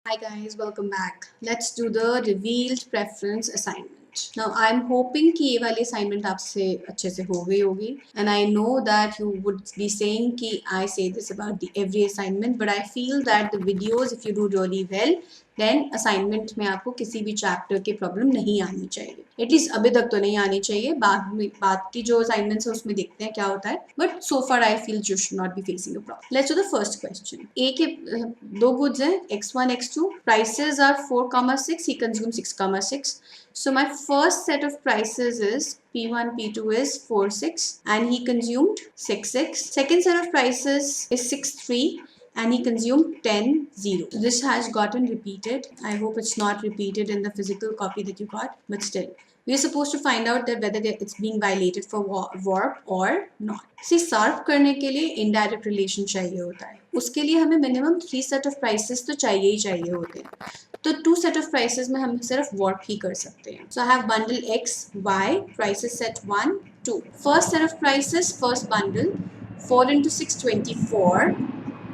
Hi guys, welcome back. Let's do the revealed preference assignment. Now I'm hoping कि ये वाली assignment आपसे अच्छे से हो गई होगी and I know that you would be saying कि I say this about the every assignment but I feel that the videos if you do really well then assignment में आपको किसी भी chapter की problem नहीं आनी चाहिए. At least अभी तक तो नहीं आनी चाहिए. बाद की जो assignments है उसमें देखते हैं क्या होता है. But so far I feel you should not be facing a problem. Let's do the first question. A के दो goods हैं x1 x2. Prices are 4, 6. He consumes 6, 6. So my first set of prices is P1, P2 is 4, 6 and he consumed 6, 6. Second set of prices is 6, 3 and he consumed 10, 0. So this has gotten repeated. I hope it's not repeated in the physical copy that you got, but still. We are supposed to find out that whether it's being violated for warp or not. See, सर्व करने के लिए indirect relation चाहिए होता है. उसके लिए हमें minimum 3 set of prices तो चाहिए ही चाहिए होते हैं. तो 2 set of prices में हम सिर्फ warp ही कर सकते हैं. So I have bundle X, Y, prices set 1, 2. First set of prices, first bundle, 4 into 6, 24.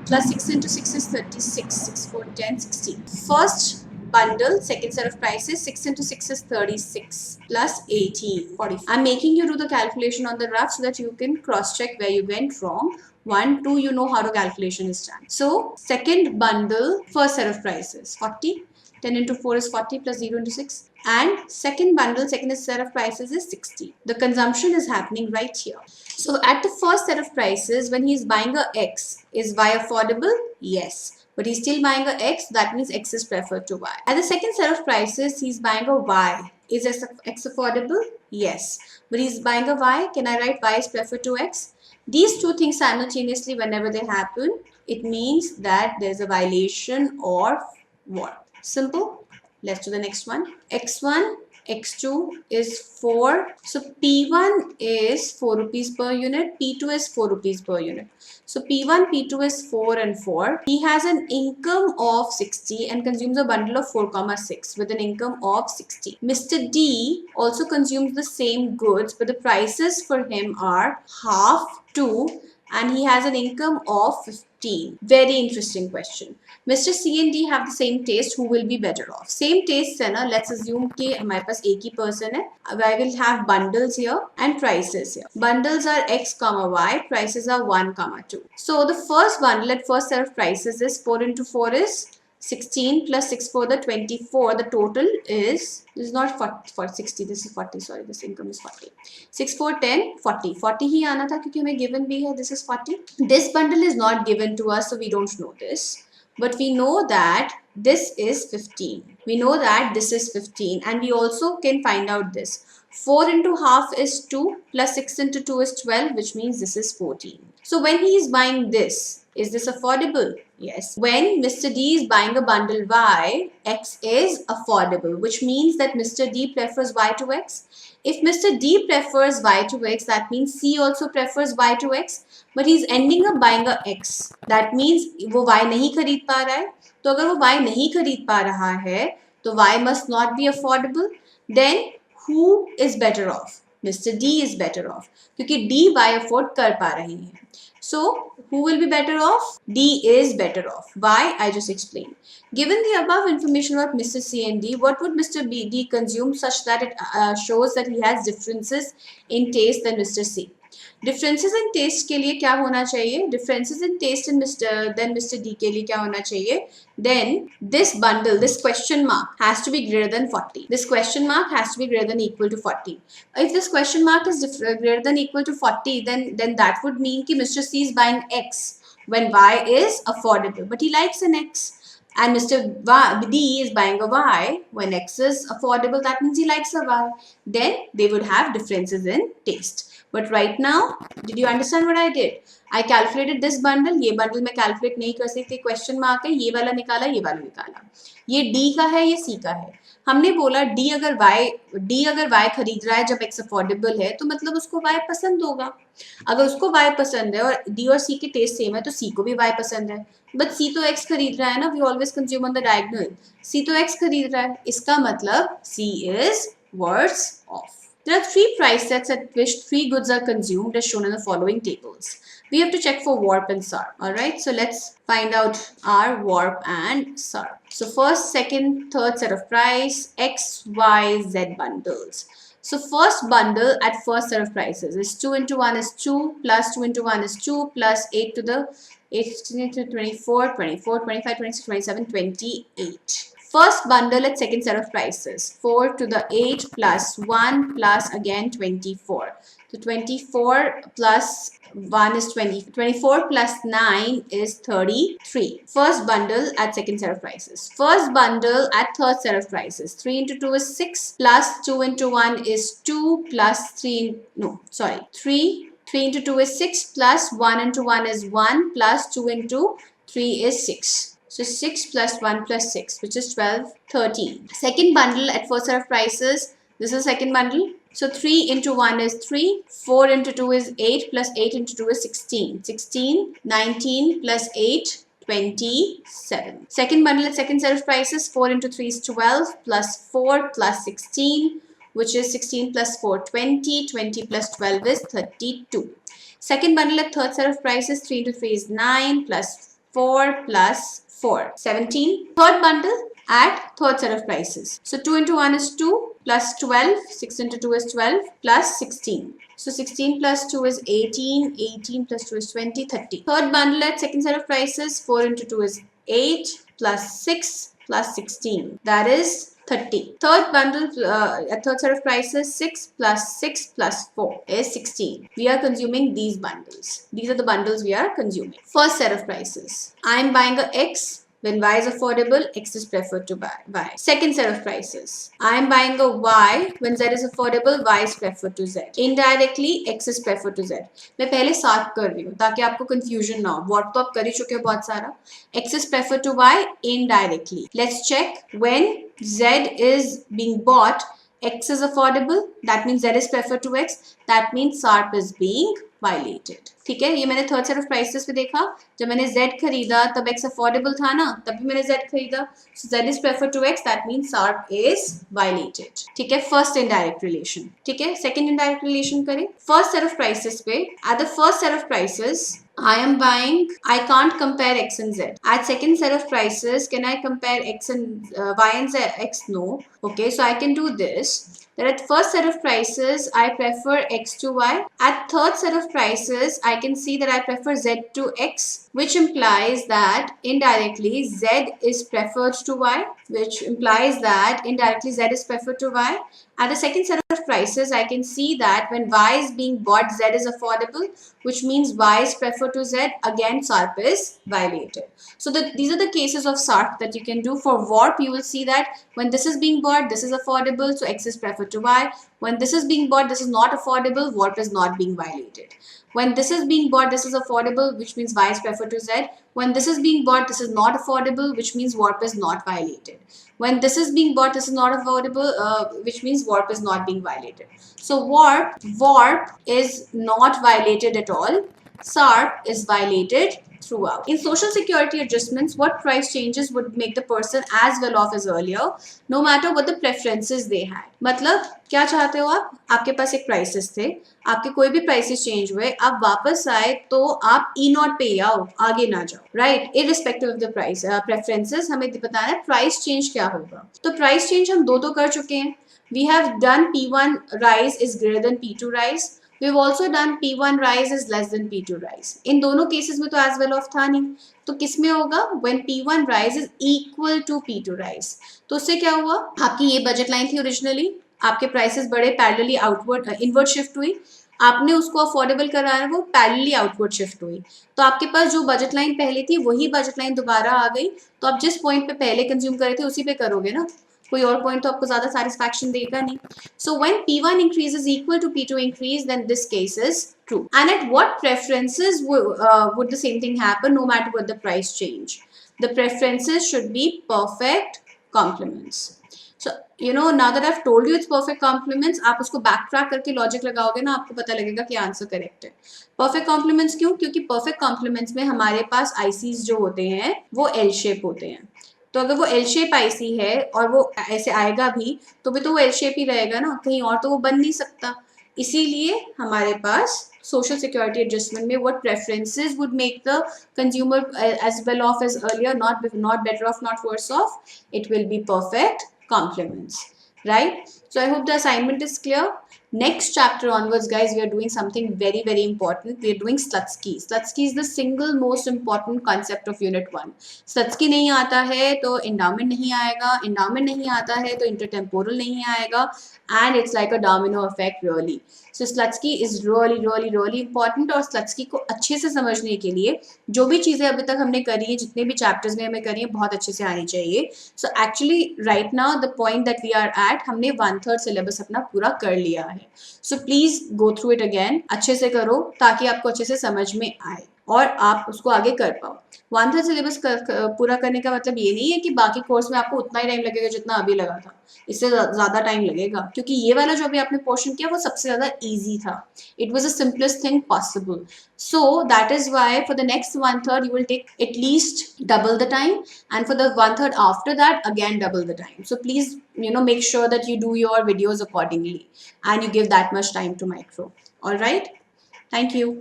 Plus 6 into 6 is 36. 6, 4, 10, 16. First bundle, second set of prices, 6 into 6 is 36 plus 18, 45. I'm making you do the calculation on the graph so that you can cross check where you went wrong. 1, 2, you know how the calculation is done. So second bundle, first set of prices, 40. 10 into 4 is 40 plus 0 into 6. And second bundle, second set of prices is 60. The consumption is happening right here. So at the first set of prices, when he's buying a X, is Y affordable? Yes. But he's still buying a X, that means X is preferred to Y. At the second set of prices, he's buying a Y. Is X affordable? Yes. But he's buying a Y, can I write Y is preferred to X? These two things simultaneously, whenever they happen, it means that there's a violation or what? Simple. Let's do the next one. X1, X2 is 4. So P1 is 4 rupees per unit. P2 is 4 rupees per unit. So P1, P2 is 4 and 4. He has an income of 60 and consumes a bundle of 4, 6 with an income of 60. Mr. D also consumes the same goods, but the prices for him are half, 2, and he has an income of 15. Very interesting question. Mr. C and D have the same taste. Who will be better off? Same taste है ना. Let's assume कि हमारे पास एक ही person है. I will have bundles here and prices here. Bundles are X, Y. Prices are 1, 2. So the first bundle at first set of prices is 4 into 4 is 16 plus 6 for the 24. The total is, this is not 40, 60, this is 40, sorry, this income is 40. 6, 4, 10, 40. 40 ही आना था क्योंकि हमें given भी है, this is 40. This bundle is not given to us, so we don't know this. But we know that this is 15. We know that this is 15 and we also can find out this. 4 into half is 2 plus 6 into 2 is 12, which means this is 14. So when he is buying this, is this affordable? Yes. When Mr. D is buying a bundle Y, X is affordable, which means that Mr. D prefers Y to X. If Mr. D prefers Y to X, that means C also prefers Y to X, but he's ending up buying a X. That means वो Y नहीं खरीद पा रहा है. तो अगर वो Y नहीं खरीद पा रहा है, तो Y must not be affordable. Then who is better off? Mr. D is better off क्योंकि D Y afford कर पा रही है. So who will be better off? D is better off. Why? I just explained. Given the above information about Mr. C and D, what would Mr. D consume such that it shows that he has differences in taste than Mr. C? Differences in taste के लिए क्या होना चाहिए? Differences in taste in Mr. D के लिए क्या होना चाहिए? Then this bundle, this question mark has to be greater than 40. This question mark has to be greater than equal to 40. If this question mark is greater than equal to 40, then that would mean कि Mr. C is buying X when Y is affordable, but he likes an X. And Mr. D is buying a Y when X is affordable, that means he likes a Y. Then they would have differences in taste. But right now, did you understand what I did? I calculated this bundle. ये bundle मैं calculate नहीं कर सकती. Question mark है. ये वाला निकाला, ये वाला निकाला. ये D का है, ये C का है. हमने बोला D अगर Y खरीद रहा है जब X affordable है, तो मतलब उसको Y पसंद होगा. अगर उसको Y पसंद है और D और C के taste same है, तो C को भी Y पसंद है. But C तो X खरीद रहा है ना. We always consume on the diagonal. C तो X खरीद रहा है. इसका मतलब C is worse off. There are three price sets at which three goods are consumed as shown in the following tables. We have to check for warp and SARP. Alright, so let's find out our warp and SARP. So first, second, third set of price, X, Y, Z bundles. So first bundle at first set of prices is 2 into 1 is 2 plus 2 into 1 is 2 plus 8 to the 8 to 24, 24, 25, 26, 27, 28. First bundle at second set of prices 4 to the 8 plus 1 plus again 24. So 24 plus 1 is 20. 24 plus 9 is 33. First bundle at second set of prices. First bundle at third set of prices. 3 into 2 is 6 plus 2 into 1 is 2 plus 3. No, sorry. 3 into 2 is 6 plus 1 into 1 is 1 plus 2 into 3 is 6. So 6 plus 1 plus 6, which is 12, 13. Second bundle at first set of prices. This is second bundle. So 3 into 1 is 3. 4 into 2 is 8 plus 8 into 2 is 16. 16, 19 plus 8, 27. Second bundle at second set of prices. 4 into 3 is 12 plus 4 plus 16, which is 16 plus 4, 20. 20 plus 12 is 32. Second bundle at third set of prices. 3 into 3 is 9 plus 4 plus 4, 17. Third bundle at third set of prices. So 2 into 1 is 2 plus 12. 6 into 2 is 12 plus 16. So 16 plus 2 is 18. 18 plus 2 is 20, 30. Third bundle at second set of prices. 4 into 2 is 8 plus 6 plus 16. That is 30. Third bundle at third set of prices, 6 plus 6 plus 4 is 16. We are consuming these bundles. These are the bundles we are consuming. First set of prices. I am buying a X. When Y is affordable, X is preferred to buy Y. Second set of prices. I am buying a Y. When Z is affordable, Y is preferred to Z. Indirectly, X is preferred to Z. मैं पहले साथ कर रही हूँ ताकि आपको confusion ना हो. What तो आप कर ही चुके हो बहुत सारा. X is preferred to Y indirectly. Let's check when Z is being bought. X is affordable. That means Z is preferred to X. That means SARP is being violated. ठीक है, ये मैंने थर्ड सेट ऑफ प्राइसेस पे देखा. जब मैंने Z खरीदा तब X अफोर्डेबल था ना, तब भी मैंने Z खरीदा. So Z is preferred to X. That means SARP is violated. ठीक है, फर्स्ट इनडायरेक्ट रिलेशन. ठीक है, सेकंड इनडायरेक्ट रिलेशन करें. फर्स्ट सेट ऑफ प्राइसेस पे at the first set of prices I am buying, I can't compare X and Z. At second set of prices, can I compare X and Y and Z? X, no. Okay, so I can do this. That at first set of prices, I prefer X to Y. At third set of prices, I can see that I prefer Z to X, which implies that indirectly Z is preferred to Y, which implies that indirectly Z is preferred to Y. At the second set of prices, I can see that when Y is being bought, Z is affordable, which means Y is preferred to Z. Again, SARP is violated. So these are the cases of SARP that you can do. For warp, you will see that when this is being bought, this is affordable, so X is preferred to Y. When this is being bought, this is not affordable, warp is not being violated. When this is being bought, this is affordable, which means Y is preferred to Z. When this is being bought, this is not affordable, which means warp is not violated. When this is being bought, this is not affordable, which means warp is not being violated. So warp is not violated at all. SARP is violated throughout. In social security adjustments, what price changes would make the person as well off as earlier, no matter what the preferences they had. मतलब क्या चाहते हो आप? आपके पास एक prices थे, आपके कोई भी prices change हुए, आप वापस आए तो आप E0 पे आओ, आगे ना जाओ, right? Irrespective of the price preferences, हमें बताना है price change क्या होगा. तो price change हम दो कर चुके हैं. We have done P1 rise is greater than P2 rise. We've also done P1 rise is less than P2 rise. इन दोनों केसेस में तो as well off था नहीं, तो किस में होगा? When P1 rise is equal to P2 rise. तो उससे क्या हुआ? आपकी ये बजट लाइन थी ओरिजिनली, आपके प्राइसेस बड़े पैरेलली आउटवर्ड इनवर्ड शिफ्ट हुई, आपने उसको अफोर्डेबल कराया, वो पैरेलली आउटवर्ड शिफ्ट हुई, तो आपके पास जो बजट लाइन पहले थी वही बजट लाइन दोबारा आ गई. तो आप जिस पॉइंट पे पहले कंज्यूम करे थे उसी पे करोगे ना, कोई और पॉइंट तो आपको ज्यादा सैटिस्फैक्शन देगा नहीं. So when P1 increase is equal to P2 increase, then this case is true. And at what preferences would the same thing happen no matter what the price change? The preferences should be perfect complements. So you know, now that I've told you it's perfect complements, आप उसको backtrack करके logic लगाओगे ना, आपको पता लगेगा कि answer correct है. perfect complements क्यों? क्योंकि perfect complements में हमारे पास ICs जो होते हैं वो L shape होते हैं. तो अगर वो एल शेप आईसी है और वो ऐसे आएगा भी तो वो एल शेप ही रहेगा ना, कहीं और तो वो बन नहीं सकता। इसीलिए हमारे पास social security adjustment में what preferences would make the consumer as well off as earlier, not better off, not worse off. It will be perfect complements, right? So I hope the assignment is clear. Next chapter onwards, guys, we are doing something very important. We are doing Slutsky. Slutsky is the single most important concept of unit 1. Slutsky नहीं आता है तो endowment नहीं आएगा, endowment नहीं आता है तो intertemporal नहीं आएगा, and it's like a domino effect really. So Slutsky is really important, और Slutsky को अच्छे से समझने के लिए जो भी चीज़ें अभी तक हमने करी है, जितने भी चैप्टर्स में हमें करी है, बहुत अच्छे से आनी चाहिए. So actually right now the point that we are at, हमने 1/3 सिलेबस अपना पूरा कर लिया है. So please go through it again, अच्छे से करो ताकि आपको अच्छे से समझ में आए और आप उसको आगे कर पाओ. 1/3 सिलेबस पूरा करने का मतलब ये नहीं है कि बाकी कोर्स में आपको उतना ही टाइम लगेगा जितना अभी लगा था. इससे ज़्यादा टाइम लगेगा, क्योंकि ये वाला जो अभी आपने पोर्शन किया वो सबसे ज़्यादा ईजी था. It was the simplest thing possible. So that is why for the next 1/3 you will take at least double the time, and for the 1/3 after that again double the time. So please, make sure that you do your videos accordingly and you give that much time to micro. All right, thank you.